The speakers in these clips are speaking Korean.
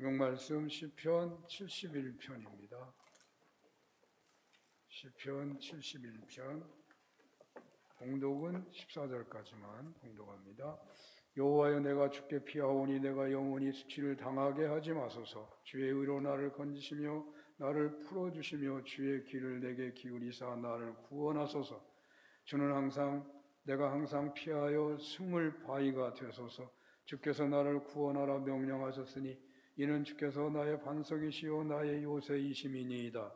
성경 말씀 시편 71편입니다. 시편 71편 봉독은 14절까지만 봉독합니다. 여호와여, 내가 주께 피하오니 내가 영원히 수치를 당하게 하지 마소서. 주의 의로 나를 건지시며 나를 풀어주시며 주의 귀를 내게 기울이사 나를 구원하소서. 내가 항상 피하여 숨을 바위가 되소서. 주께서 나를 구원하라 명령하셨으니 이는 주께서 나의 반석이시요 나의 요새이심이니이다.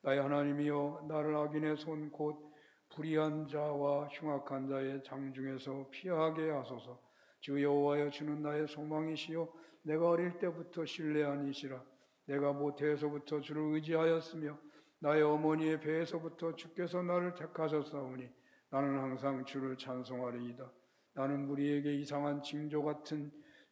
나의 하나님이여, 나를 악인의 손 곧 불의한 자와 흉악한 자의 장중에서 피하게 하소서. 주 여호와여, 주는 나의 소망이시요 내가 어릴 때부터 신뢰한 이시라. 내가 모태에서부터 주를 의지하였으며 나의 어머니의 배에서부터 주께서 나를 택하셨사오니 나는 항상 주를 찬송하리이다. 나는 무리에게 이상한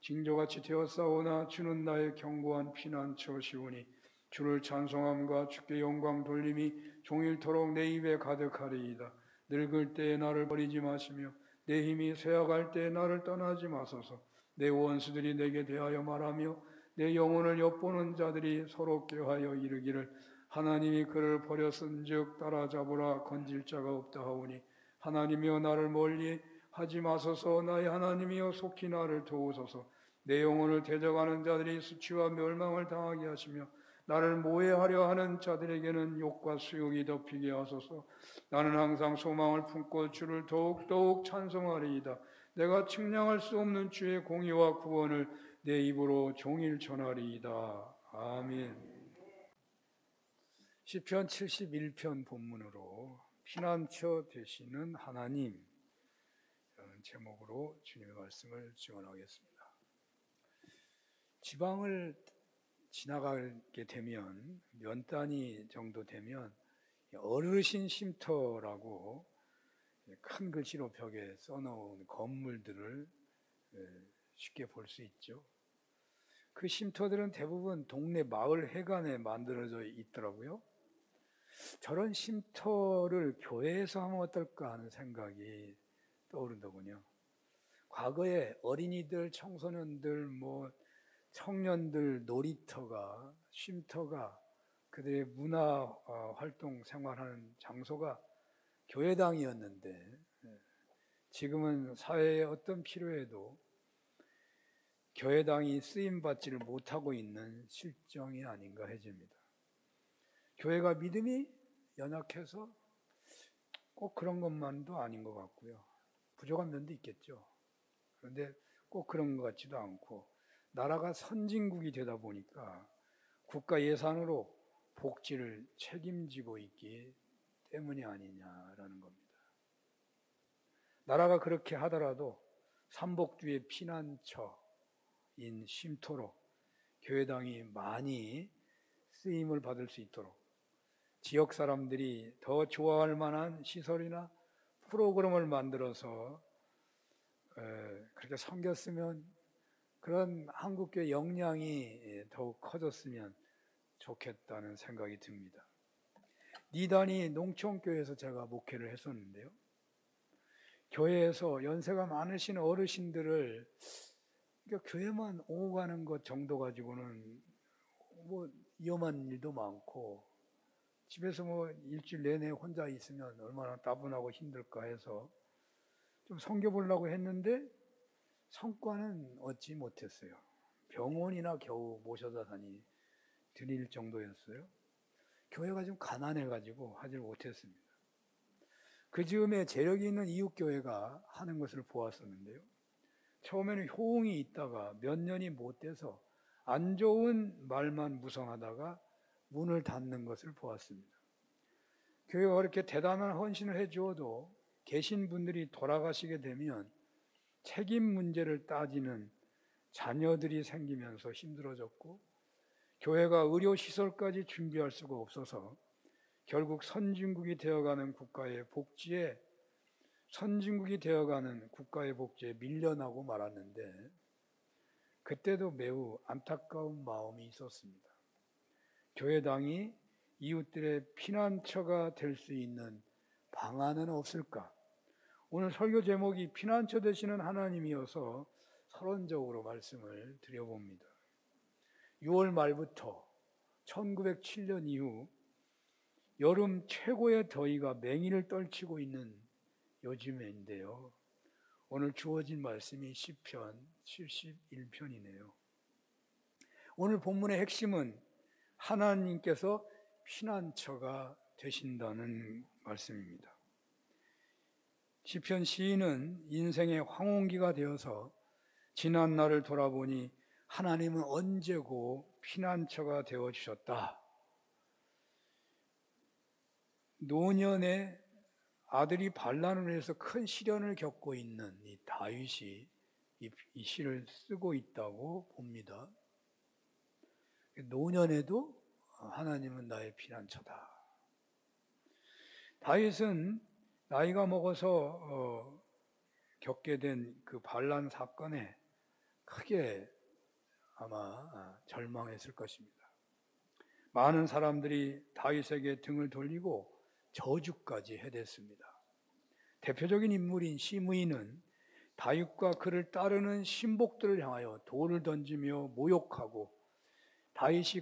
징조같이 되었사오나 주는 나의 견고한 피난처시오니 주를 찬송함과 주께 영광 돌림이 종일토록 내 입에 가득하리이다. 늙을 때에 나를 버리지 마시며 내 힘이 쇠약할 때에 나를 떠나지 마소서. 내 원수들이 내게 대하여 말하며 내 영혼을 엿보는 자들이 서로 꾀하여 이르기를 하나님이 그를 버렸은즉 따라잡으라 건질 자가 없다 하오니 하나님이여, 나를 멀리 하지 마소서. 나의 하나님이여, 속히 나를 도우소서. 내 영혼을 대적하는 자들이 수치와 멸망을 당하게 하시며 나를 모해하려 하는 자들에게는 욕과 수욕이 덮이게 하소서. 나는 항상 소망을 품고 주를 더욱 찬송하리이다. 내가 측량할 수 없는 주의 공의와 구원을 내 입으로 종일 전하리이다. 아멘. 시편 71편 본문으로 피난처 되시는 하나님, 라는 제목으로 주님의 말씀을 증언하겠습니다. 지방을 지나가게 되면 몇 단위 정도 되면 어르신 쉼터라고 큰 글씨로 벽에 써놓은 건물들을 쉽게 볼 수 있죠. 그 쉼터들은 대부분 동네 마을 해관에 만들어져 있더라고요. 저런 쉼터를 교회에서 하면 어떨까 하는 생각이 떠오른더군요. 과거에 어린이들, 청소년들, 청년들 놀이터가, 쉼터가, 그들의 문화 활동 생활하는 장소가 교회당이었는데 지금은 사회의 어떤 필요에도 교회당이 쓰임받지를 못하고 있는 실정이 아닌가 해집니다. 교회가 믿음이 연약해서 꼭 그런 것만도 아닌 것 같고요. 부족한 면도 있겠죠. 그런데 꼭 그런 것 같지도 않고 나라가 선진국이 되다 보니까 국가 예산으로 복지를 책임지고 있기 때문이 아니냐라는 겁니다. 나라가 그렇게 하더라도 삼복주의 피난처인 쉼터로 교회당이 많이 쓰임을 받을 수 있도록 지역 사람들이 더 좋아할 만한 시설이나 프로그램을 만들어서 그렇게 섬겼으면, 그런 한국교회 역량이 더욱 커졌으면 좋겠다는 생각이 듭니다. 니단이 농촌교회에서 제가 목회를 했었는데요. 교회에서 연세가 많으신 어르신들을 교회만 오고 가는 것 정도 가지고는 위험한 일도 많고 집에서 일주일 내내 혼자 있으면 얼마나 따분하고 힘들까 해서 좀 섬겨보려고 했는데 성과는 얻지 못했어요. 병원이나 겨우 모셔다 다니 드릴 정도였어요. 교회가 좀 가난해가지고 하질 못했습니다. 그 즈음에 재력이 있는 이웃교회가 하는 것을 보았었는데요. 처음에는 호응이 있다가 몇 년이 못 돼서 안 좋은 말만 무성하다가 문을 닫는 것을 보았습니다. 교회가 그렇게 대단한 헌신을 해주어도 계신 분들이 돌아가시게 되면 책임 문제를 따지는 자녀들이 생기면서 힘들어졌고 교회가 의료시설까지 준비할 수가 없어서 결국 선진국이 되어가는 국가의 복지에 밀려나고 말았는데 그때도 매우 안타까운 마음이 있었습니다. 교회당이 이웃들의 피난처가 될 수 있는 방안은 없을까? 오늘 설교 제목이 피난처 되시는 하나님이어서 서론적으로 말씀을 드려봅니다. 6월 말부터 1907년 이후 여름 최고의 더위가 맹인을 떨치고 있는 요즘인데요. 오늘 주어진 말씀이 시편 71편이네요. 오늘 본문의 핵심은 하나님께서 피난처가 되신다는 말씀입니다. 시편 시인은 인생의 황혼기가 되어서 지난 날을 돌아보니 하나님은 언제고 피난처가 되어주셨다. 노년에 아들이 반란을 해서 큰 시련을 겪고 있는 이 다윗이 이 시를 쓰고 있다고 봅니다. 노년에도 하나님은 나의 피난처다. 다윗은 나이가 먹어서 겪게 된 그 반란 사건에 크게 아마 절망했을 것입니다. 많은 사람들이 다윗에게 등을 돌리고 저주까지 해댔습니다. 대표적인 인물인 시므이는 다윗과 그를 따르는 신복들을 향하여 돌을 던지며 모욕하고 다윗이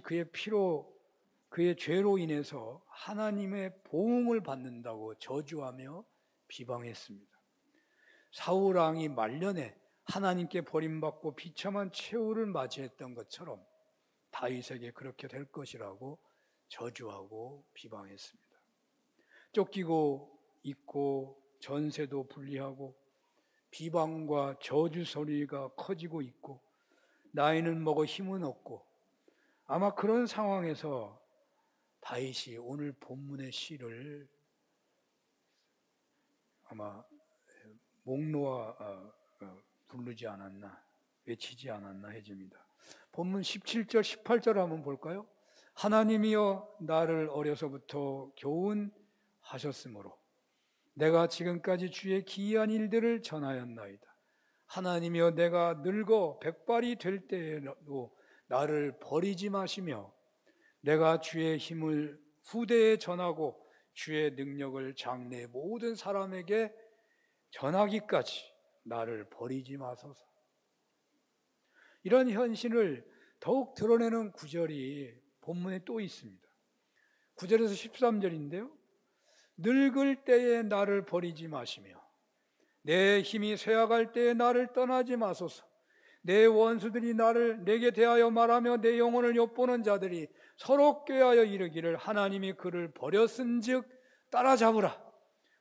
그의 죄로 인해서 하나님의 보응을 받는다고 저주하며 비방했습니다. 사울 왕이 말년에 하나님께 버림받고 비참한 최후를 맞이했던 것처럼 다윗에게 그렇게 될 것이라고 저주하고 비방했습니다. 쫓기고 있고 전세도 불리하고 비방과 저주 소리가 커지고 있고 나이는 먹어 힘은 없고 아마 그런 상황에서 다윗이 오늘 본문의 시를 아마 목 놓아 부르지 않았나, 외치지 않았나 해집니다. 본문 17절, 18절 한번 볼까요? 하나님이여 나를 어려서부터 교훈하셨으므로 내가 지금까지 주의 기이한 일들을 전하였나이다. 하나님이여 내가 늙어 백발이 될 때에도 나를 버리지 마시며 내가 주의 힘을 후대에 전하고 주의 능력을 장래 모든 사람에게 전하기까지 나를 버리지 마소서. 이런 현실을 더욱 드러내는 구절이 본문에 또 있습니다. 9절에서 13절인데요. 늙을 때에 나를 버리지 마시며 내 힘이 쇠약할 때에 나를 떠나지 마소서. 내 원수들이 내게 대하여 말하며 내 영혼을 엿보는 자들이 서로 꾀하여 이르기를 하나님이 그를 버렸은즉 따라잡으라.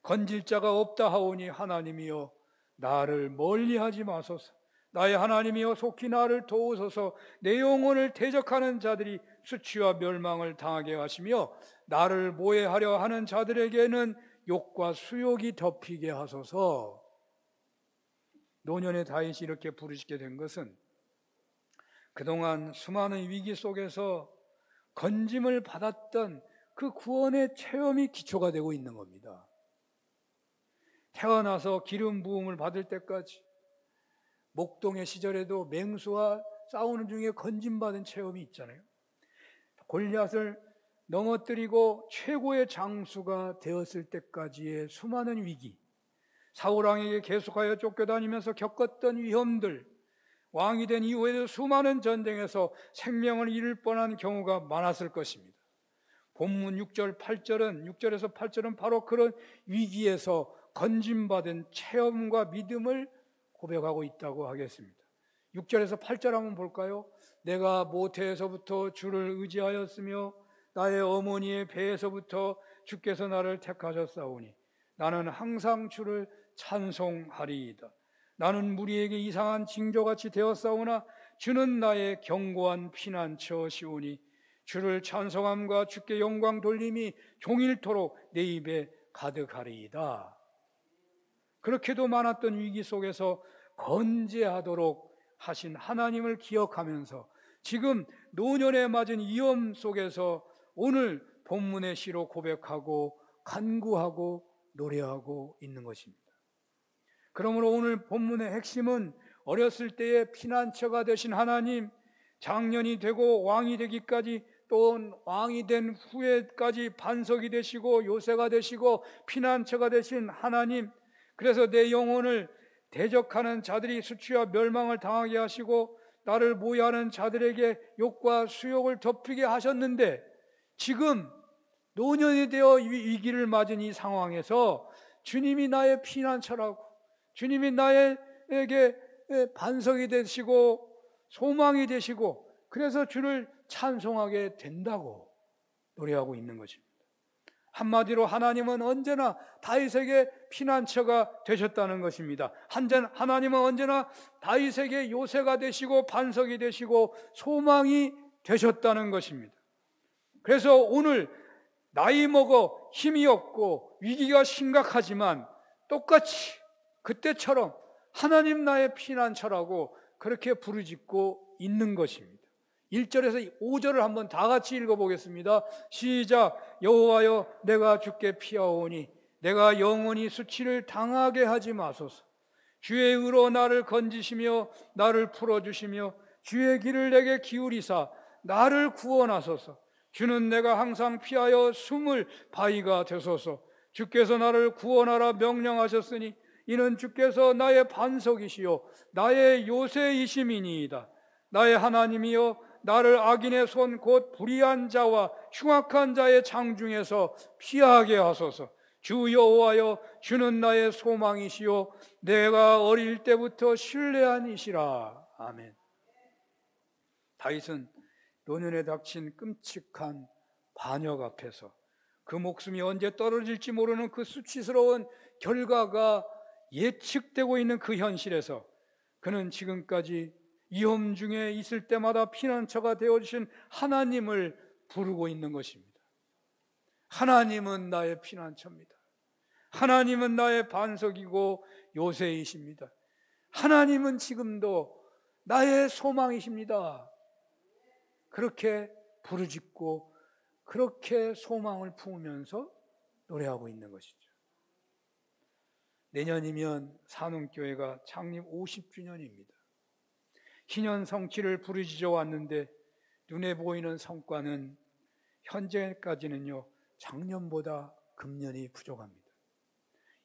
건질 자가 없다 하오니 하나님이여 나를 멀리하지 마소서. 나의 하나님이여 속히 나를 도우소서. 내 영혼을 대적하는 자들이 수치와 멸망을 당하게 하시며 나를 모해하려 하는 자들에게는 욕과 수욕이 덮이게 하소서. 노년의 다윗이 이렇게 부르짖게 된 것은 그동안 수많은 위기 속에서 건짐을 받았던 그 구원의 체험이 기초가 되고 있는 겁니다. 태어나서 기름 부음을 받을 때까지 목동의 시절에도 맹수와 싸우는 중에 건짐받은 체험이 있잖아요. 골리앗을 넘어뜨리고 최고의 장수가 되었을 때까지의 수많은 위기, 사울왕에게 계속하여 쫓겨다니면서 겪었던 위험들, 왕이 된 이후에도 수많은 전쟁에서 생명을 잃을 뻔한 경우가 많았을 것입니다. 본문 6절에서 8절은 바로 그런 위기에서 건짐받은 체험과 믿음을 고백하고 있다고 하겠습니다. 6절에서 8절 한번 볼까요? 내가 모태에서부터 주를 의지하였으며 나의 어머니의 배에서부터 주께서 나를 택하셨사오니 나는 항상 주를 찬송하리이다. 나는 무리에게 이상한 징조같이 되었사오나 주는 나의 견고한 피난처시오니 주를 찬송함과 주께 영광 돌림이 종일토록 내 입에 가득하리이다. 그렇게도 많았던 위기 속에서 건재하도록 하신 하나님을 기억하면서 지금 노년에 맞은 위험 속에서 오늘 본문의 시로 고백하고 간구하고 노래하고 있는 것입니다. 그러므로 오늘 본문의 핵심은 어렸을 때의 피난처가 되신 하나님, 장년이 되고 왕이 되기까지 또 왕이 된 후에까지 반석이 되시고 요새가 되시고 피난처가 되신 하나님, 그래서 내 영혼을 대적하는 자들이 수치와 멸망을 당하게 하시고 나를 모의하는 자들에게 욕과 수욕을 덮이게 하셨는데, 지금 노년이 되어 위기를 맞은 이 상황에서 주님이 나의 피난처라고, 주님이 나에게 반석이 되시고 소망이 되시고, 그래서 주를 찬송하게 된다고 노래하고 있는 것입니다. 한마디로 하나님은 언제나 다윗에게 피난처가 되셨다는 것입니다. 하나님은 언제나 다윗에게 요새가 되시고 반석이 되시고 소망이 되셨다는 것입니다. 그래서 오늘 나이 먹어 힘이 없고 위기가 심각하지만 똑같이 그때처럼 하나님 나의 피난처라고 그렇게 부르짖고 있는 것입니다. 1절에서 5절을 한번 다 같이 읽어보겠습니다. 시작. 여호와여, 내가 주께 피하오니 내가 영원히 수치를 당하게 하지 마소서. 주의 의로 나를 건지시며 나를 풀어주시며 주의 길을 내게 기울이사 나를 구원하소서. 주는 내가 항상 피하여 숨을 바위가 되소서. 주께서 나를 구원하라 명령하셨으니 이는 주께서 나의 반석이시요 나의 요새이심이니이다. 나의 하나님이여, 나를 악인의 손 곧 불의한 자와 흉악한 자의 장중에서 피하게 하소서. 주 여호와여, 주는 나의 소망이시요 내가 어릴 때부터 신뢰한 이시라. 아멘. 다윗은 노년에 닥친 끔찍한 반역 앞에서 그 목숨이 언제 떨어질지 모르는 그 수치스러운 결과가 예측되고 있는 그 현실에서 그는 지금까지 위험 중에 있을 때마다 피난처가 되어주신 하나님을 부르고 있는 것입니다. 하나님은 나의 피난처입니다. 하나님은 나의 반석이고 요새이십니다. 하나님은 지금도 나의 소망이십니다. 그렇게 부르짖고 그렇게 소망을 품으면서 노래하고 있는 것이죠. 내년이면 산흥교회가 창립 50주년입니다. 희년 성취를 부르짖어 왔는데 눈에 보이는 성과는 현재까지는요, 작년보다 금년이 부족합니다.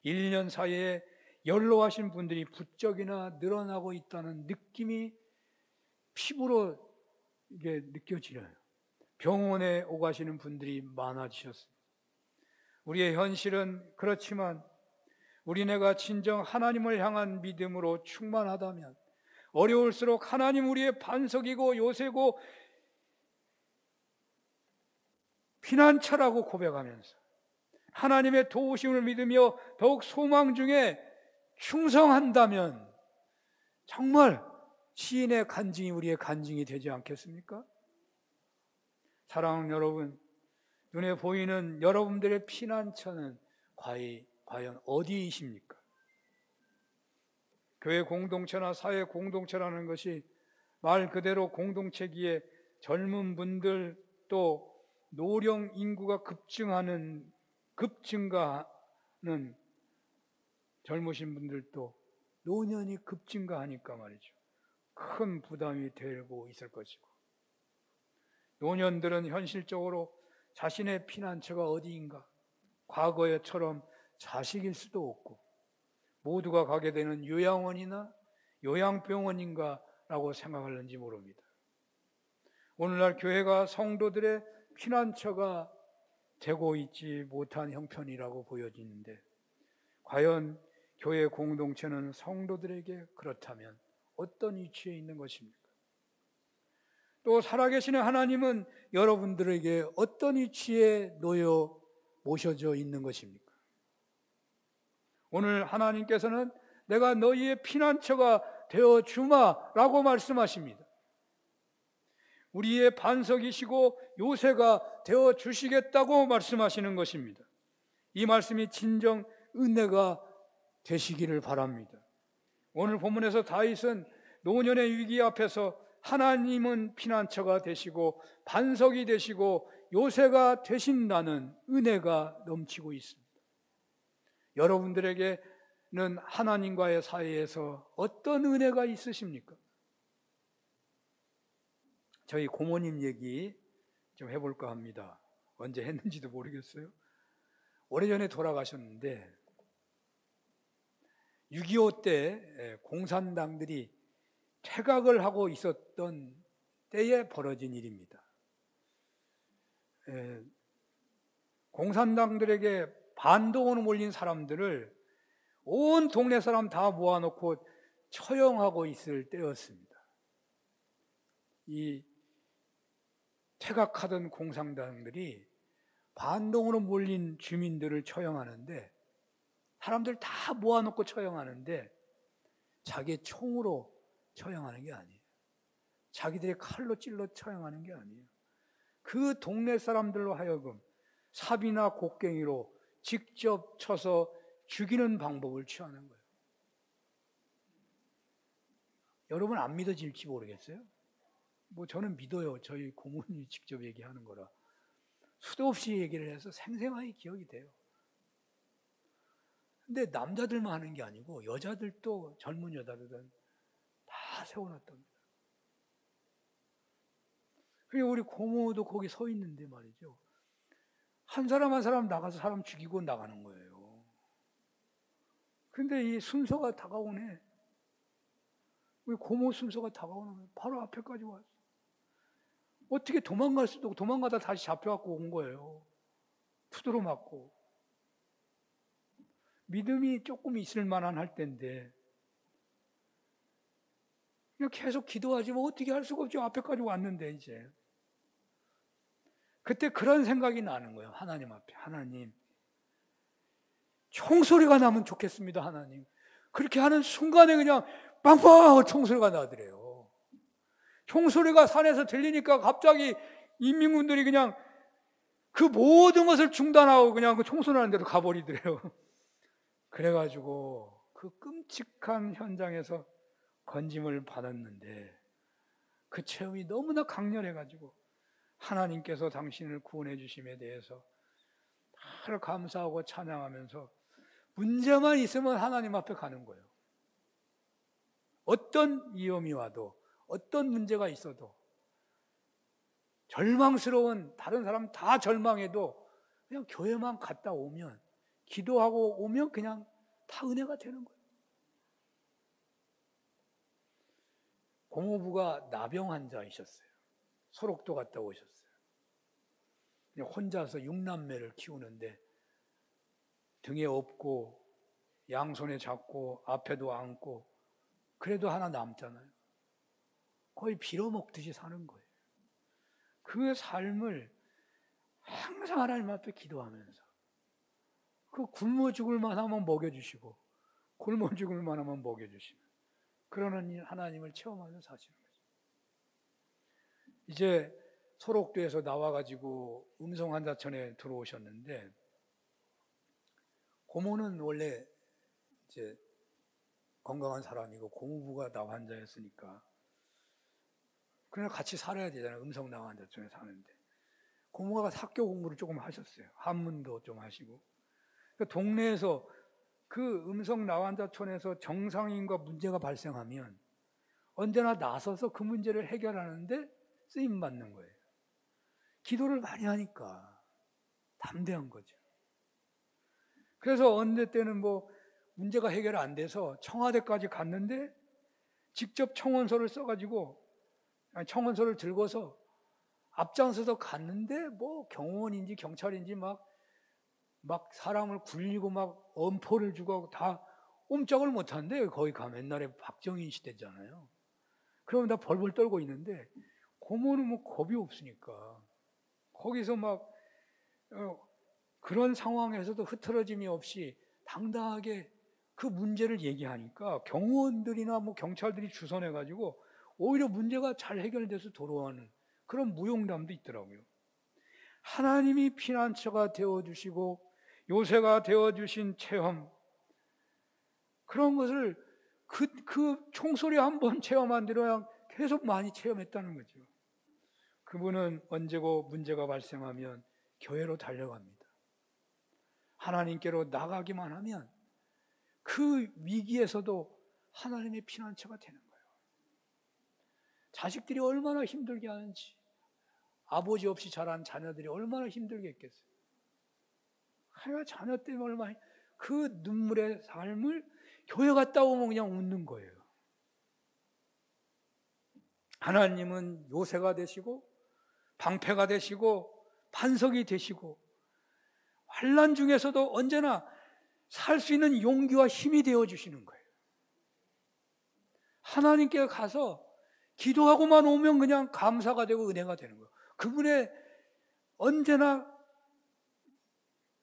1년 사이에 연로하신 분들이 부쩍이나 늘어나고 있다는 느낌이 피부로 이게 느껴지려요. 병원에 오가시는 분들이 많아지셨습니다. 우리의 현실은 그렇지만 우리네가 진정 하나님을 향한 믿음으로 충만하다면 어려울수록 하나님 우리의 반석이고 요새고 피난처라고 고백하면서 하나님의 도우심을 믿으며 더욱 소망 중에 충성한다면 정말 시인의 간증이 우리의 간증이 되지 않겠습니까? 사랑하는 여러분, 눈에 보이는 여러분들의 피난처는 과연 어디이십니까? 교회 공동체나 사회 공동체라는 것이 말 그대로 공동체기에 젊은 분들 또 노령 인구가 급증가하는 젊으신 분들도 노년이 급증가하니까 말이죠. 큰 부담이 되고 있을 것이고, 노년들은 현실적으로 자신의 피난처가 어디인가, 과거에처럼 자식일 수도 없고 모두가 가게 되는 요양원이나 요양병원인가라고 생각하는지 모릅니다. 오늘날 교회가 성도들의 피난처가 되고 있지 못한 형편이라고 보여지는데, 과연 교회 공동체는 성도들에게 그렇다면 어떤 위치에 있는 것입니까? 또 살아계시는 하나님은 여러분들에게 어떤 위치에 놓여 모셔져 있는 것입니까? 오늘 하나님께서는 내가 너희의 피난처가 되어 주마라고 말씀하십니다. 우리의 반석이시고 요새가 되어 주시겠다고 말씀하시는 것입니다. 이 말씀이 진정 은혜가 되시기를 바랍니다. 오늘 본문에서 다윗은 노년의 위기 앞에서 하나님은 피난처가 되시고 반석이 되시고 요새가 되신다는 은혜가 넘치고 있습니다. 여러분들에게는 하나님과의 사이에서 어떤 은혜가 있으십니까? 저희 고모님 얘기 좀 해볼까 합니다. 언제 했는지도 모르겠어요. 오래전에 돌아가셨는데 6.25 때 공산당들이 퇴각을 하고 있었던 때에 벌어진 일입니다. 공산당들에게 반동으로 몰린 사람들을 온 동네 사람 다 모아놓고 처형하고 있을 때였습니다. 이 퇴각하던 공산당들이 반동으로 몰린 주민들을 처형하는데, 사람들 다 모아놓고 처형하는데 자기의 총으로 처형하는 게 아니에요. 자기들의 칼로 찔러 처형하는 게 아니에요. 그 동네 사람들로 하여금 삽이나 곡괭이로 직접 쳐서 죽이는 방법을 취하는 거예요. 여러분 안 믿어질지 모르겠어요. 뭐 저는 믿어요. 저희 고모님이 직접 얘기하는 거라. 수도 없이 얘기를 해서 생생하게 기억이 돼요. 근데 남자들만 하는 게 아니고 여자들도, 젊은 여자들은 다 세워놨답니다. 그리고 우리 고모도 거기 서 있는데 말이죠. 한 사람 한 사람 나가서 사람 죽이고 나가는 거예요. 근데 이 순서가 다가오네. 우리 고모 순서가 다가오는 바로 앞에까지 왔어. 어떻게 도망갈 수도 없고, 도망가다 다시 잡혀갖고 온 거예요. 투도로 맞고. 믿음이 조금 있을 만한 할 때인데 그냥 계속 기도하지 뭐 어떻게 할 수가 없죠. 앞에까지 왔는데 이제. 그때 그런 생각이 나는 거예요. 하나님 앞에. 하나님, 총소리가 나면 좋겠습니다. 하나님. 그렇게 하는 순간에 그냥 빵빵 총소리가 나더래요. 총소리가 산에서 들리니까 갑자기 인민군들이 그냥 그 모든 것을 중단하고 그냥 그 총소리 나는 데로 가버리더래요. 그래가지고 그 끔찍한 현장에서 건짐을 받았는데 그 체험이 너무나 강렬해가지고 하나님께서 당신을 구원해 주심에 대해서 다 감사하고 찬양하면서 문제만 있으면 하나님 앞에 가는 거예요. 어떤 위험이 와도, 어떤 문제가 있어도, 절망스러운 다른 사람 다 절망해도 그냥 교회만 갔다 오면, 기도하고 오면 그냥 다 은혜가 되는 거예요. 고모부가 나병 환자이셨어요. 소록도 갔다 오셨어요. 혼자서 6남매를 키우는데 등에 업고 양손에 잡고 앞에도 안고 그래도 하나 남잖아요. 거의 빌어먹듯이 사는 거예요. 그 삶을 항상 하나님 앞에 기도하면서 그 굶어 죽을 만하면 먹여주시고 굶어 죽을 만하면 먹여주시는 그러는 하나님을 체험하면서 사시는 거죠. 이제 소록도에서 나와가지고 음성환자촌에 들어오셨는데 고모는 원래 이제 건강한 사람이고 고모부가 나환자였으니까 그냥 같이 살아야 되잖아요. 음성 나환자촌에 사는데 고모가 학교 공부를 조금 하셨어요. 한문도 좀 하시고 그러니까 동네에서 그 음성 나환자촌에서 정상인과 문제가 발생하면 언제나 나서서 그 문제를 해결하는데 쓰임 받는 거예요. 기도를 많이 하니까 담대한 거죠. 그래서 어느 때는 뭐 문제가 해결 안 돼서 청와대까지 갔는데 직접 청원서를 써가지고 청원서를 들고서 앞장서서 갔는데 뭐 경호원인지 경찰인지 막 사람을 굴리고 막 엄포를 주고 다 꼼짝을 못하는데 거기 가면 옛날에 박정희 시대잖아요. 그러면 다 벌벌 떨고 있는데 고모는 뭐 겁이 없으니까 거기서 막 그런 상황에서도 흐트러짐이 없이 당당하게 그 문제를 얘기하니까 경호원들이나 뭐 경찰들이 주선해가지고 오히려 문제가 잘 해결돼서 돌아오는 그런 무용담도 있더라고요. 하나님이 피난처가 되어주시고 요새가 되어주신 체험 그런 것을 그 총소리 한번 체험한 대로 그냥 계속 많이 체험했다는 거죠. 그분은 언제고 문제가 발생하면 교회로 달려갑니다. 하나님께로 나가기만 하면 그 위기에서도 하나님의 피난처가 되는 거예요. 자식들이 얼마나 힘들게 하는지 아버지 없이 자란 자녀들이 얼마나 힘들게 했겠어요. 하여가 자녀 때문에 얼마나 그 눈물의 삶을 교회 갔다 오면 그냥 웃는 거예요. 하나님은 요새가 되시고 방패가 되시고 반석이 되시고 환난 중에서도 언제나 살 수 있는 용기와 힘이 되어주시는 거예요. 하나님께 가서 기도하고만 오면 그냥 감사가 되고 은혜가 되는 거예요. 그분의 언제나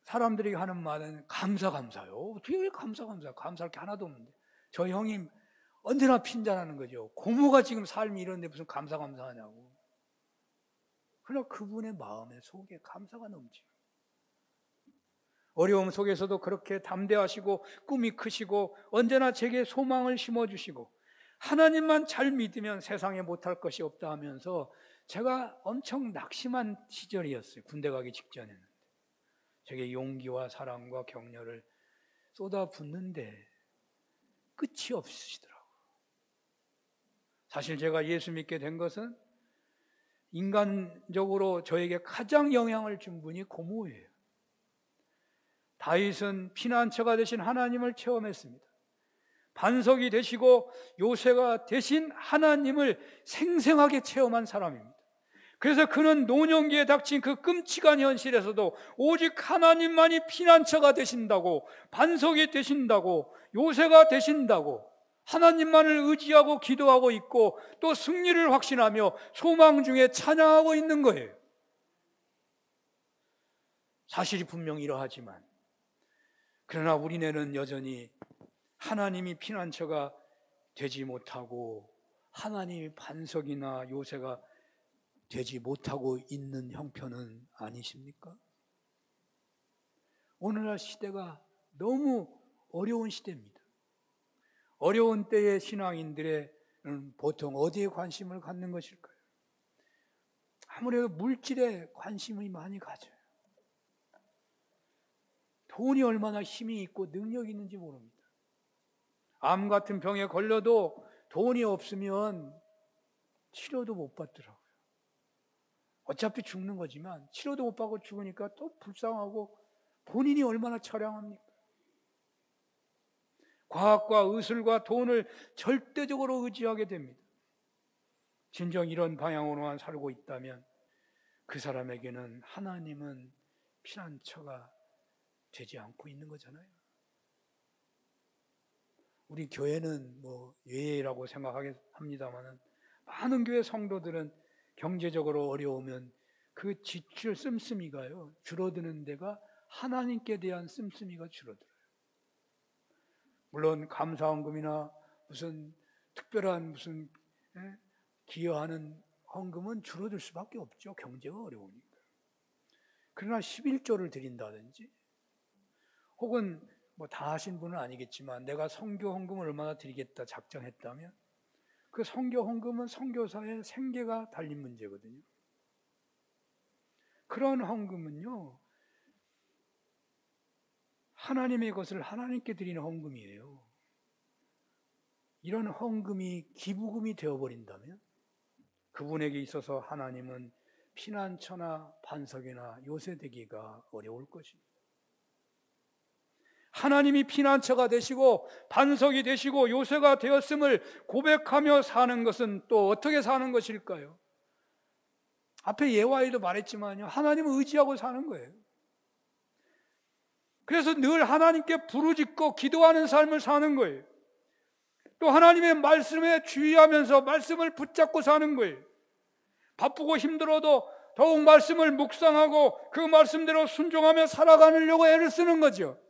사람들이 하는 말은 감사요. 어떻게 감사할 게 하나도 없는데. 저 형님 언제나 핀잔하는 거죠. 고모가 지금 삶이 이런데 무슨 감사하냐고. 그러나 그분의 마음의 속에 감사가 넘치요. 어려움 속에서도 그렇게 담대하시고 꿈이 크시고 언제나 제게 소망을 심어주시고 하나님만 잘 믿으면 세상에 못할 것이 없다 하면서 제가 엄청 낙심한 시절이었어요. 군대 가기 직전에는. 제게 용기와 사랑과 격려를 쏟아붓는데 끝이 없으시더라고요. 사실 제가 예수 믿게 된 것은 인간적으로 저에게 가장 영향을 준 분이 고모예요. 다윗은 피난처가 되신 하나님을 체험했습니다. 반석이 되시고 요새가 되신 하나님을 생생하게 체험한 사람입니다. 그래서 그는 노년기에 닥친 그 끔찍한 현실에서도 오직 하나님만이 피난처가 되신다고, 반석이 되신다고, 요새가 되신다고 하나님만을 의지하고 기도하고 있고 또 승리를 확신하며 소망 중에 찬양하고 있는 거예요. 사실이 분명히 이러하지만 그러나 우리네는 여전히 하나님이 피난처가 되지 못하고 하나님이 반석이나 요새가 되지 못하고 있는 형편은 아니십니까? 오늘날 시대가 너무 어려운 시대입니다. 어려운 때의 신앙인들은 보통 어디에 관심을 갖는 것일까요? 아무래도 물질에 관심이 많이 가져요. 돈이 얼마나 힘이 있고 능력이 있는지 모릅니다. 암 같은 병에 걸려도 돈이 없으면 치료도 못 받더라고요. 어차피 죽는 거지만 치료도 못 받고 죽으니까 또 불쌍하고 본인이 얼마나 처량합니까? 과학과 의술과 돈을 절대적으로 의지하게 됩니다. 진정 이런 방향으로만 살고 있다면 그 사람에게는 하나님은 피난처가 되지 않고 있는 거잖아요. 우리 교회는 뭐 예외라고 생각합니다만 많은 교회 성도들은 경제적으로 어려우면 그 지출 씀씀이가요 줄어드는 데가 하나님께 대한 씀씀이가 줄어들어요. 물론 감사헌금이나 무슨 특별한 무슨 기여하는 헌금은 줄어들 수밖에 없죠. 경제가 어려우니까. 그러나 11조를 드린다든지 혹은 뭐 다 하신 분은 아니겠지만 내가 선교 헌금을 얼마나 드리겠다 작정했다면 그 선교 헌금은 선교사의 생계가 달린 문제거든요. 그런 헌금은요 하나님의 것을 하나님께 드리는 헌금이에요. 이런 헌금이 기부금이 되어버린다면 그분에게 있어서 하나님은 피난처나 반석이나 요새되기가 어려울 것입니다. 하나님이 피난처가 되시고 반석이 되시고 요새가 되었음을 고백하며 사는 것은 또 어떻게 사는 것일까요? 앞에 예화에도 말했지만요 하나님을 의지하고 사는 거예요. 그래서 늘 하나님께 부르짖고 기도하는 삶을 사는 거예요. 또 하나님의 말씀에 주의하면서 말씀을 붙잡고 사는 거예요. 바쁘고 힘들어도 더욱 말씀을 묵상하고 그 말씀대로 순종하며 살아가려고 애를 쓰는 거죠.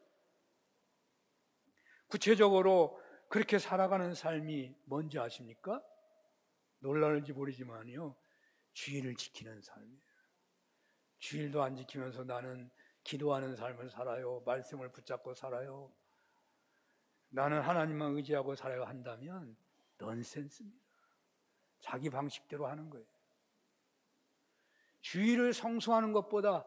구체적으로 그렇게 살아가는 삶이 뭔지 아십니까? 놀랄지 모르지만요 주일을 지키는 삶이에요. 주일도 안 지키면서 나는 기도하는 삶을 살아요. 말씀을 붙잡고 살아요. 나는 하나님만 의지하고 살아야 한다면 넌센스입니다. 자기 방식대로 하는 거예요. 주일을 성수하는 것보다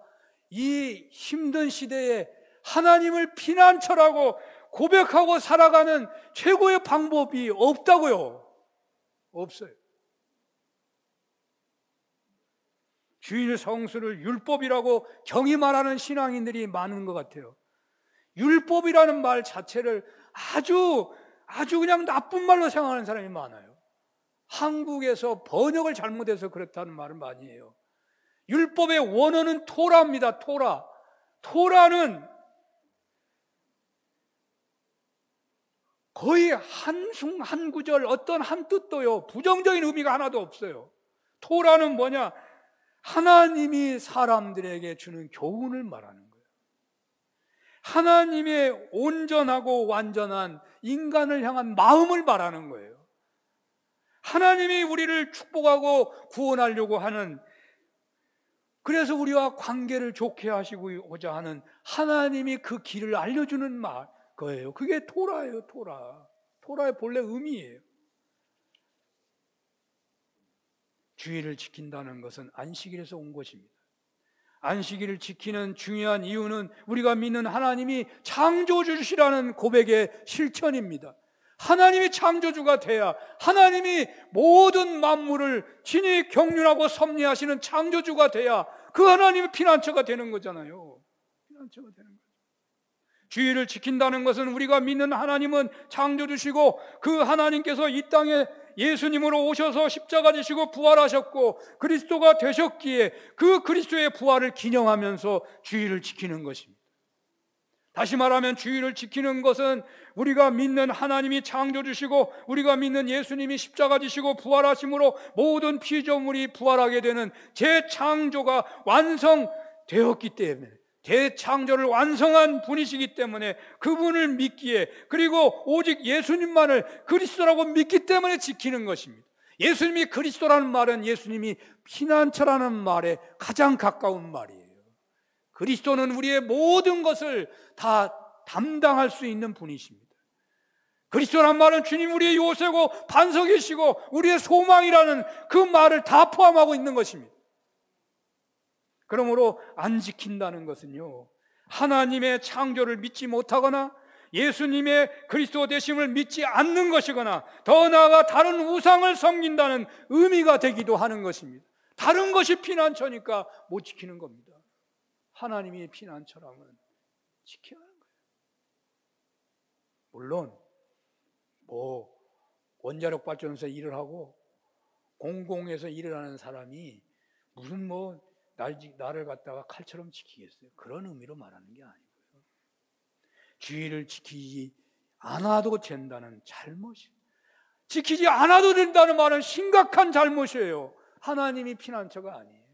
이 힘든 시대에 하나님을 피난처라고 고백하고 살아가는 최고의 방법이 없다고요. 없어요. 주일 성수를 율법이라고 경임하라는 신앙인들이 많은 것 같아요. 율법이라는 말 자체를 아주 그냥 나쁜 말로 생각하는 사람이 많아요. 한국에서 번역을 잘못해서 그렇다는 말은 아니에요. 율법의 원어는 토라입니다. 토라. 토라는 거의 한숭 한 구절 어떤 한 뜻도요 부정적인 의미가 하나도 없어요. 토라는 뭐냐? 하나님이 사람들에게 주는 교훈을 말하는 거예요. 하나님의 온전하고 완전한 인간을 향한 마음을 말하는 거예요. 하나님이 우리를 축복하고 구원하려고 하는, 그래서 우리와 관계를 좋게 하시고자 하는 하나님이 그 길을 알려주는 거예요. 그게 토라예요. 토라의 본래 의미예요. 주일을 지킨다는 것은 안식일에서 온 것입니다. 안식일을 지키는 중요한 이유는 우리가 믿는 하나님이 창조주시라는 고백의 실천입니다. 하나님이 창조주가 돼야, 하나님이 모든 만물을 친히 경륜하고 섭리하시는 창조주가 돼야 그 하나님이 피난처가 되는 거잖아요. 피난처가 되는 거죠. 주일을 지킨다는 것은 우리가 믿는 하나님은 창조주시고 그 하나님께서 이 땅에 예수님으로 오셔서 십자가 지시고 부활하셨고 그리스도가 되셨기에 그 그리스도의 부활을 기념하면서 주일을 지키는 것입니다. 다시 말하면 주일을 지키는 것은 우리가 믿는 하나님이 창조주시고 우리가 믿는 예수님이 십자가 지시고 부활하심으로 모든 피조물이 부활하게 되는 재창조가 완성되었기 때문에, 대창조를 완성한 분이시기 때문에 그분을 믿기에, 그리고 오직 예수님만을 그리스도라고 믿기 때문에 지키는 것입니다. 예수님이 그리스도라는 말은 예수님이 피난처라는 말에 가장 가까운 말이에요. 그리스도는 우리의 모든 것을 다 담당할 수 있는 분이십니다. 그리스도란 말은 주님 우리의 요새고 반석이시고 우리의 소망이라는 그 말을 다 포함하고 있는 것입니다. 그러므로 안 지킨다는 것은요, 하나님의 창조를 믿지 못하거나 예수님의 그리스도 되심을 믿지 않는 것이거나 더 나아가 다른 우상을 섬긴다는 의미가 되기도 하는 것입니다. 다른 것이 피난처니까 못 지키는 겁니다. 하나님이 피난처라면 지켜야 하는 거예요. 물론 원자력 발전소에 일을 하고 공공에서 일을 하는 사람이 무슨 나를 갖다가 칼처럼 지키겠어요? 그런 의미로 말하는 게 아니고요. 주의를 지키지 않아도 된다는 잘못이에요. 지키지 않아도 된다는 말은 심각한 잘못이에요. 하나님이 피난처가 아니에요.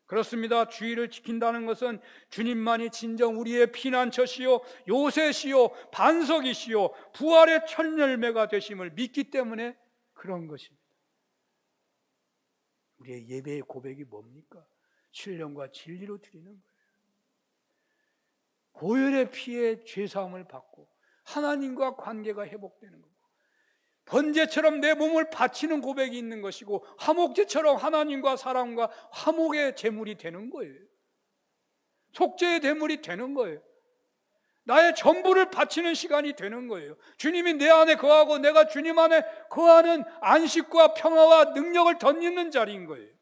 그렇습니다. 주의를 지킨다는 것은 주님만이 진정 우리의 피난처시요 요새시요 반석이시요 부활의 첫 열매가 되심을 믿기 때문에 그런 것입니다. 우리의 예배의 고백이 뭡니까? 신령과 진리로 드리는 거예요. 보혈의 피에 죄사함을 받고 하나님과 관계가 회복되는 거고, 번제처럼 내 몸을 바치는 고백이 있는 것이고, 화목제처럼 하나님과 사람과 화목의 제물이 되는 거예요. 속죄의 제물이 되는 거예요. 나의 전부를 바치는 시간이 되는 거예요. 주님이 내 안에 거하고 내가 주님 안에 거하는 안식과 평화와 능력을 덧입는 자리인 거예요.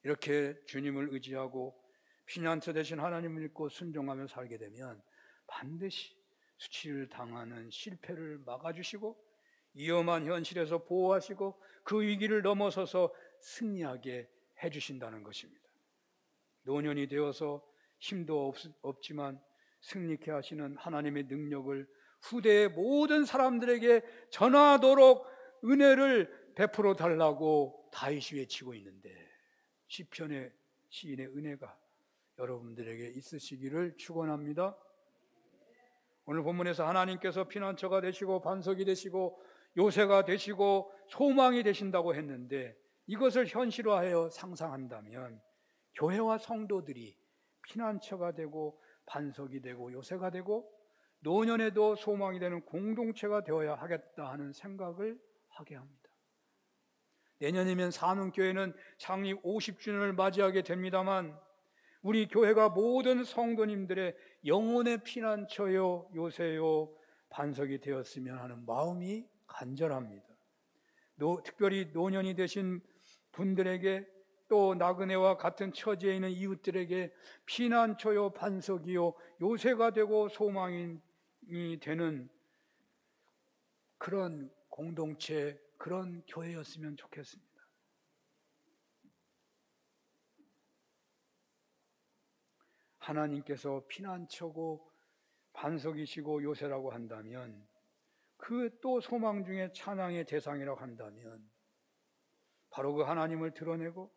이렇게 주님을 의지하고 피난처 되신 하나님을 믿고 순종하며 살게 되면 반드시 수치를 당하는 실패를 막아주시고 위험한 현실에서 보호하시고 그 위기를 넘어서서 승리하게 해주신다는 것입니다. 노년이 되어서 힘도 없지만 승리케 하시는 하나님의 능력을 후대의 모든 사람들에게 전하도록 은혜를 베풀어 달라고 다윗이 외치고 있는데, 시편의 시인의 은혜가 여러분들에게 있으시기를 축원합니다. 오늘 본문에서 하나님께서 피난처가 되시고 반석이 되시고 요새가 되시고 소망이 되신다고 했는데, 이것을 현실화하여 상상한다면 교회와 성도들이 피난처가 되고 반석이 되고 요새가 되고 노년에도 소망이 되는 공동체가 되어야 하겠다 하는 생각을 하게 합니다. 내년이면 사문교회는 창립 50주년을 맞이하게 됩니다만, 우리 교회가 모든 성도님들의 영혼의 피난처요 요새요 반석이 되었으면 하는 마음이 간절합니다. 특별히 노년이 되신 분들에게, 또 나그네와 같은 처지에 있는 이웃들에게 피난처요 반석이요 요새가 되고 소망이 되는 그런 공동체, 그런 교회였으면 좋겠습니다. 하나님께서 피난처고 반석이시고 요새라고 한다면, 그 또 소망 중에 찬양의 대상이라고 한다면 바로 그 하나님을 드러내고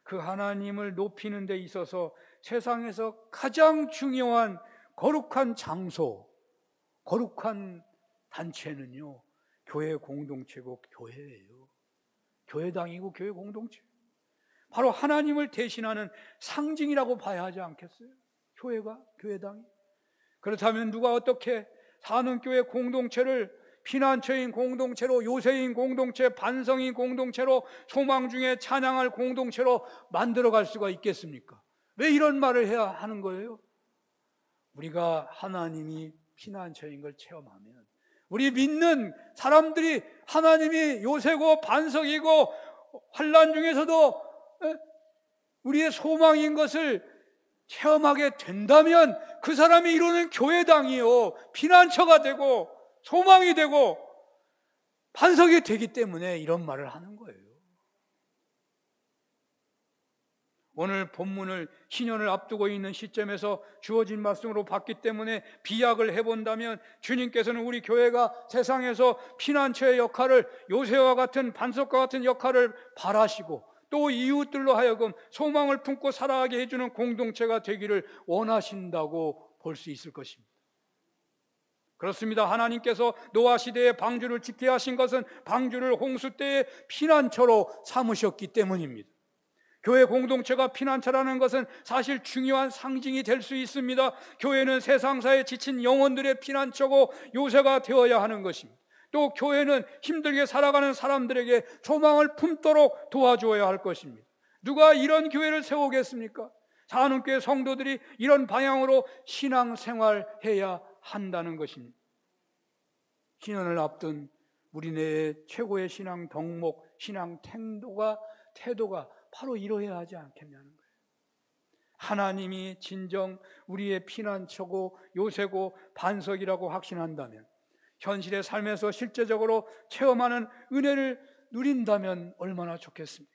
그 하나님을 높이는 데 있어서 세상에서 가장 중요한 거룩한 장소, 거룩한 단체는요, 교회 공동체고 교회예요. 교회당이고 교회 공동체. 바로 하나님을 대신하는 상징이라고 봐야 하지 않겠어요? 교회가, 교회당이. 그렇다면 누가 어떻게 사는 교회 공동체를 피난처인 공동체로, 요새인 공동체, 반성인 공동체로, 소망 중에 찬양할 공동체로 만들어갈 수가 있겠습니까? 왜 이런 말을 해야 하는 거예요? 우리가 하나님이 피난처인 걸 체험하면, 우리 믿는 사람들이 하나님이 요새고 반석이고 환난 중에서도 우리의 소망인 것을 체험하게 된다면 그 사람이 이루는 교회당이요, 피난처가 되고 소망이 되고 반석이 되기 때문에 이런 말을 하는 거예요. 오늘 본문을 신년을 앞두고 있는 시점에서 주어진 말씀으로 봤기 때문에 비약을 해본다면, 주님께서는 우리 교회가 세상에서 피난처의 역할을, 요새와 같은 반석과 같은 역할을 바라시고 또 이웃들로 하여금 소망을 품고 살아가게 해주는 공동체가 되기를 원하신다고 볼 수 있을 것입니다. 그렇습니다. 하나님께서 노아 시대에 방주를 짓게 하신 것은 방주를 홍수 때의 피난처로 삼으셨기 때문입니다. 교회 공동체가 피난처라는 것은 사실 중요한 상징이 될 수 있습니다. 교회는 세상사에 지친 영혼들의 피난처고 요새가 되어야 하는 것입니다. 또 교회는 힘들게 살아가는 사람들에게 소망을 품도록 도와주어야 할 것입니다. 누가 이런 교회를 세우겠습니까? 사는교회 성도들이 이런 방향으로 신앙생활해야 한다는 것입니다. 신년을 앞둔 우리네의 최고의 신앙 덕목, 신앙 태도가 바로 이러해야 하지 않겠냐는 거예요. 하나님이 진정 우리의 피난처고 요새고 반석이라고 확신한다면, 현실의 삶에서 실제적으로 체험하는 은혜를 누린다면 얼마나 좋겠습니까?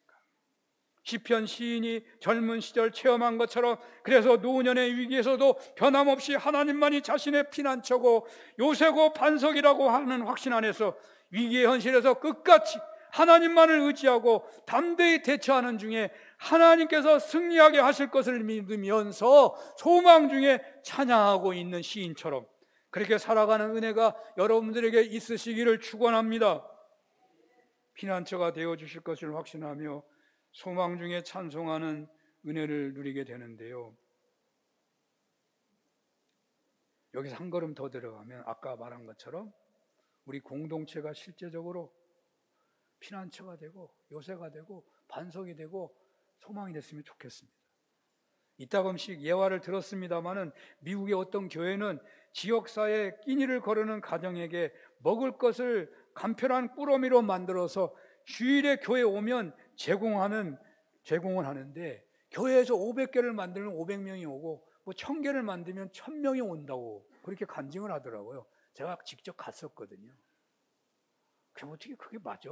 시편 시인이 젊은 시절 체험한 것처럼, 그래서 노년의 위기에서도 변함없이 하나님만이 자신의 피난처고 요새고 반석이라고 하는 확신 안에서 위기의 현실에서 끝까지 하나님만을 의지하고 담대히 대처하는 중에 하나님께서 승리하게 하실 것을 믿으면서 소망 중에 찬양하고 있는 시인처럼 그렇게 살아가는 은혜가 여러분들에게 있으시기를 축원합니다. 피난처가 되어주실 것을 확신하며 소망 중에 찬송하는 은혜를 누리게 되는데요, 여기서 한 걸음 더 들어가면 아까 말한 것처럼 우리 공동체가 실제적으로 피난처가 되고 요새가 되고 반석이 되고 소망이 됐으면 좋겠습니다. 이따금씩 예화를 들었습니다마는 미국의 어떤 교회는 지역사회에 끼니를 거르는 가정에게 먹을 것을 간편한 꾸러미로 만들어서 주일에 교회 오면 제공을 하는데, 교회에서 500개를 만들면 500명이 오고 뭐 1000개를 만들면 1000명이 온다고 그렇게 간증을 하더라고요. 제가 직접 갔었거든요. 그럼 어떻게 그게 맞아?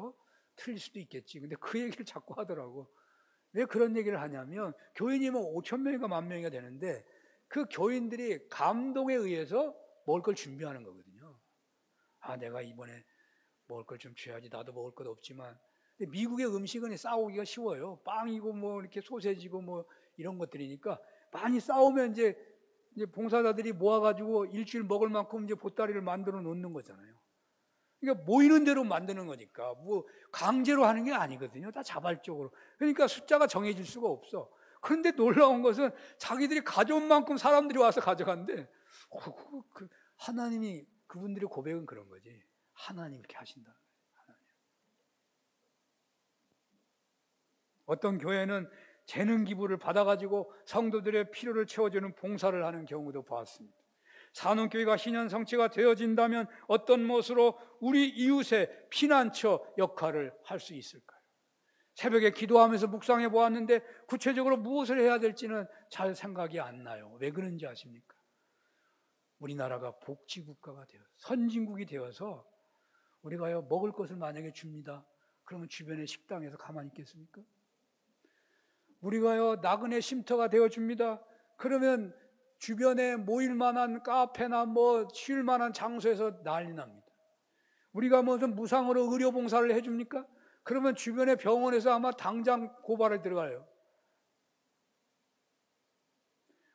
틀릴 수도 있겠지. 근데 그 얘기를 자꾸 하더라고. 왜 그런 얘기를 하냐면, 교인이면 5000명인가 10,000명이 되는데 그 교인들이 감동에 의해서 먹을 걸 준비하는 거거든요. 아, 내가 이번에 먹을 걸 좀 줘야지. 나도 먹을 것 없지만. 근데 미국의 음식은 싸우기가 쉬워요. 빵이고 뭐 이렇게 소세지고 뭐 이런 것들이니까 많이 싸우면 이제 봉사자들이 모아가지고 일주일 먹을 만큼 이제 보따리를 만들어 놓는 거잖아요. 그러니까 모이는 대로 만드는 거니까 뭐 강제로 하는 게 아니거든요. 다 자발적으로. 그러니까 숫자가 정해질 수가 없어. 그런데 놀라운 것은 자기들이 가져온 만큼 사람들이 와서 가져간대. 하나님이, 그분들의 고백은 그런 거지. 하나님 이렇게 하신다. 하나님. 어떤 교회는 재능 기부를 받아가지고 성도들의 필요를 채워주는 봉사를 하는 경우도 봤습니다. 산원교회가 신현성취가 되어진다면 어떤 모습으로 우리 이웃의 피난처 역할을 할 수 있을까요? 새벽에 기도하면서 묵상해 보았는데 구체적으로 무엇을 해야 될지는 잘 생각이 안 나요. 왜 그런지 아십니까? 우리나라가 복지국가가 되어 선진국이 되어서 우리가요, 먹을 것을 만약에 줍니다. 그러면 주변의 식당에서 가만히 있겠습니까? 우리가요, 나그네 쉼터가 되어줍니다. 그러면 주변에 모일 만한 카페나 쉴 만한 장소에서 난리 납니다. 우리가 무슨 무상으로 의료봉사를 해줍니까? 그러면 주변의 병원에서 아마 당장 고발을 들어가요.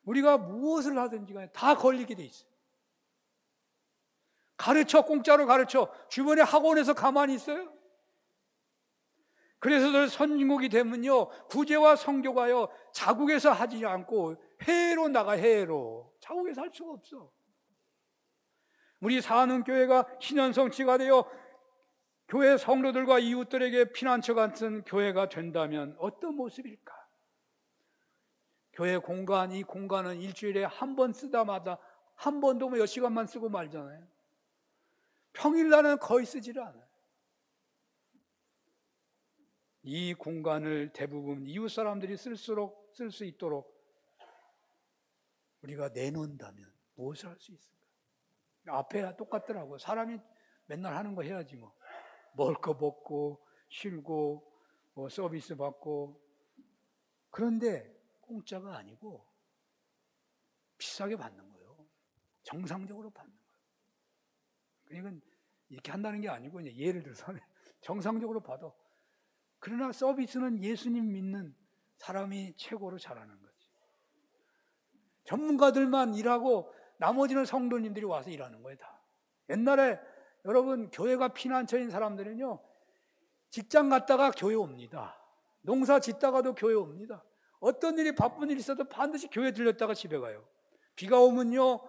우리가 무엇을 하든지 간에 다 걸리게 돼 있어요. 공짜로 가르쳐. 주변에 학원에서 가만히 있어요? 그래서 선진국이 되면요, 구제와 선교가요, 자국에서 하지 않고 해외로 나가, 해외로. 자국에서 할 수가 없어. 우리 사는 교회가 신현성치가 되어 교회 성도들과 이웃들에게 피난처 같은 교회가 된다면 어떤 모습일까? 교회 공간, 이 공간은 일주일에 한 번 쓰다마다 한 번도 몇 시간만 쓰고 말잖아요. 평일날은 거의 쓰지를 않아요. 이 공간을 대부분 이웃 사람들이 쓸 수 있도록 우리가 내놓는다면 무엇을 할 수 있을까? 앞에 똑같더라고요. 사람이 맨날 하는 거 해야지 뭐. 먹을 거 먹고 쉬고 서비스 받고. 그런데 공짜가 아니고 비싸게 받는 거예요. 정상적으로 받는 거예요. 그러니까 이렇게 한다는 게 아니고 이제 예를 들어서 정상적으로 받아. 그러나 서비스는 예수님 믿는 사람이 최고로 잘하는 거지. 전문가들만 일하고 나머지는 성도님들이 와서 일하는 거예요, 다. 옛날에 여러분 교회가 피난처인 사람들은요, 직장 갔다가 교회 옵니다. 농사 짓다가도 교회 옵니다. 어떤 일이 바쁜 일이 있어도 반드시 교회 들렸다가 집에 가요. 비가 오면요,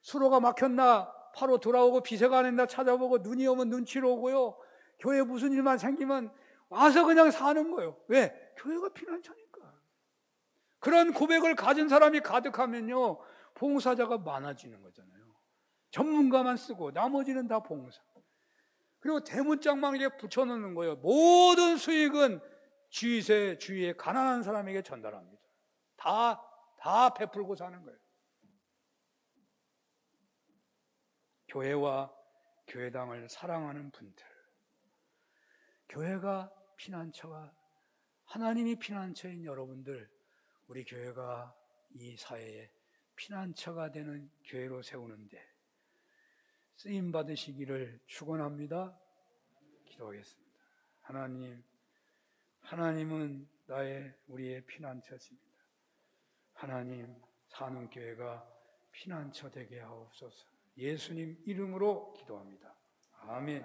수로가 막혔나 바로 돌아오고, 비세가 안 했나 찾아보고, 눈이 오면 눈치로 오고요. 교회에 무슨 일만 생기면 와서 그냥 사는 거예요. 왜? 교회가 피난처니까. 그런 고백을 가진 사람이 가득하면요, 봉사자가 많아지는 거잖아요. 전문가만 쓰고 나머지는 다 봉사. 그리고 대문짝망에 붙여놓는 거예요. 모든 수익은 주위에 가난한 사람에게 전달합니다. 다 베풀고 사는 거예요. 교회와 교회당을 사랑하는 분들, 교회가 피난처가, 하나님이 피난처인 여러분들, 우리 교회가 이 사회에 피난처가 되는 교회로 세우는데 쓰임 받으시기를 축원합니다. 기도하겠습니다. 하나님은 우리의 피난처십니다. 하나님, 사는 교회가 피난처 되게 하옵소서. 예수님 이름으로 기도합니다. 아멘.